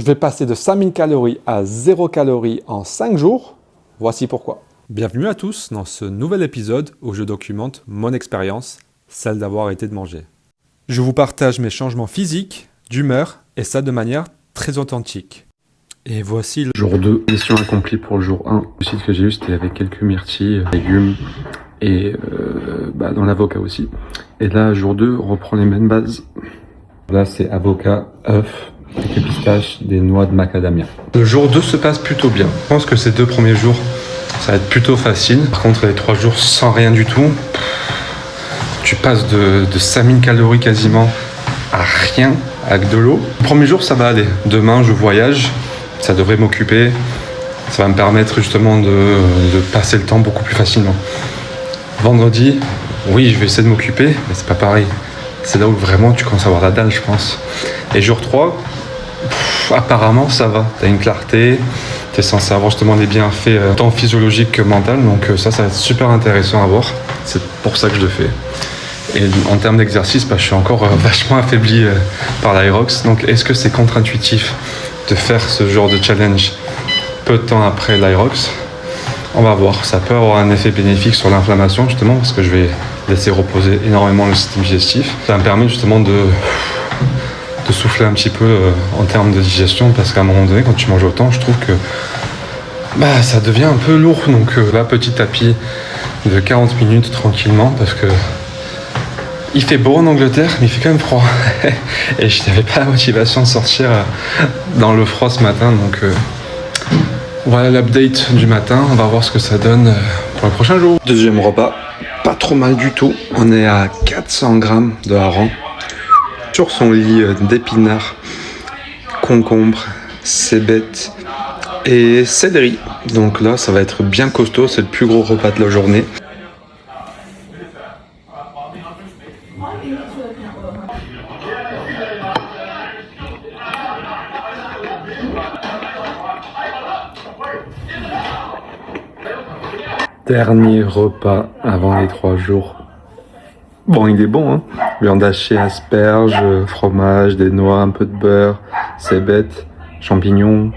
Je vais passer de 5000 calories à 0 calories en 5 jours. Voici pourquoi. Bienvenue à tous dans ce nouvel épisode où je documente mon expérience, celle d'avoir arrêté de manger. Je vous partage mes changements physiques, d'humeur et ça de manière très authentique. Et voici le jour 2, mission accomplie pour le jour 1. Le site que j'ai eu, c'était avec quelques myrtilles, légumes et dans l'avocat aussi. Et là, jour 2, on reprend les mêmes bases. Là, c'est avocat, œufs, des pistaches, des noix de macadamia. Le jour 2 se passe plutôt bien. Je pense que ces 2 premiers jours, ça va être plutôt facile. Par contre, les 3 jours sans rien du tout, tu passes de 5000 calories quasiment à rien avec de l'eau. Le premier jour, ça va aller. Demain, je voyage. Ça devrait m'occuper. Ça va me permettre justement de passer le temps beaucoup plus facilement. Vendredi, oui, je vais essayer de m'occuper, mais c'est pas pareil. C'est là où vraiment tu commences à avoir la dalle, je pense. Et jour 3, apparemment ça va. T'as une clarté, t'es censé avoir justement des bienfaits tant physiologiques que mentaux. Donc ça va être super intéressant à voir. C'est pour ça que je le fais. Et en termes d'exercice, je suis encore vachement affaibli par l'Aerox. Donc est-ce que c'est contre-intuitif de faire ce genre de challenge peu de temps après l'Aerox? On va voir, ça peut avoir un effet bénéfique sur l'inflammation justement parce que je vais laisser reposer énormément le système digestif. Ça me permet justement de souffler un petit peu en termes de digestion parce qu'à un moment donné quand tu manges autant, je trouve que ça devient un peu lourd. Donc là, petit tapis de 40 minutes tranquillement parce que il fait beau en Angleterre, mais il fait quand même froid. Et je n'avais pas la motivation de sortir dans le froid ce matin. Donc voilà l'update du matin. On va voir ce que ça donne pour le prochain jour. Deuxième repas, pas trop mal du tout. On est à 400 grammes de hareng. Sur son lit d'épinards, concombre, cébettes et céleri. Donc là, ça va être bien costaud. C'est le plus gros repas de la journée. Dernier repas avant les 3 jours. Bon, il est bon, hein. Viande hachée, asperges, fromage, des noix, un peu de beurre, cébettes, champignons.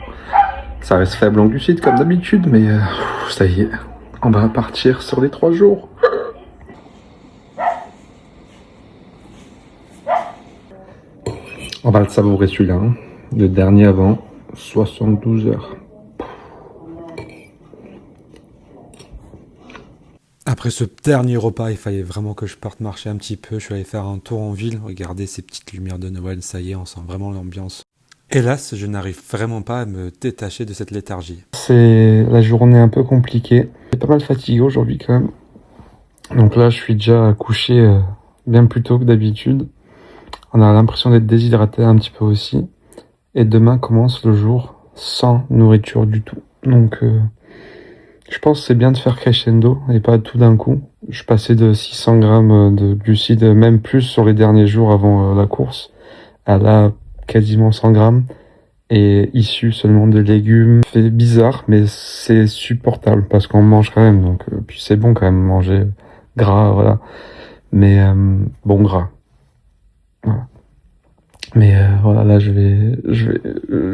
Ça reste faible en glucides comme d'habitude, mais ça y est, on va partir sur les 3 jours. On va le savourer celui-là, hein. Le dernier avant 72 heures. Après ce dernier repas, il fallait vraiment que je parte marcher un petit peu. Je suis allé faire un tour en ville, regarder ces petites lumières de Noël. Ça y est, on sent vraiment l'ambiance. Hélas, je n'arrive vraiment pas à me détacher de cette léthargie. C'est la journée un peu compliquée. J'ai pas mal fatigué aujourd'hui quand même. Donc là, je suis déjà couché bien plus tôt que d'habitude. On a l'impression d'être déshydraté un petit peu aussi. Et demain commence le jour sans nourriture du tout. Donc je pense que c'est bien de faire crescendo et pas tout d'un coup. Je passais de 600 grammes de glucides, même plus sur les derniers jours avant la course, à là quasiment 100 grammes et issu seulement de légumes. C'est bizarre, mais c'est supportable parce qu'on mange quand même. Donc puis c'est bon quand même manger gras, voilà. Mais bon gras. Voilà. Mais voilà, là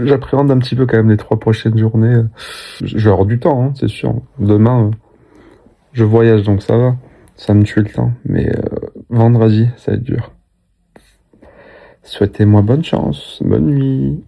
j'appréhende un petit peu quand même les 3 prochaines journées. Je vais avoir du temps, hein, c'est sûr. Demain, je voyage donc ça va, ça me tue le temps. Mais vendredi, ça va être dur. Souhaitez-moi bonne chance, bonne nuit.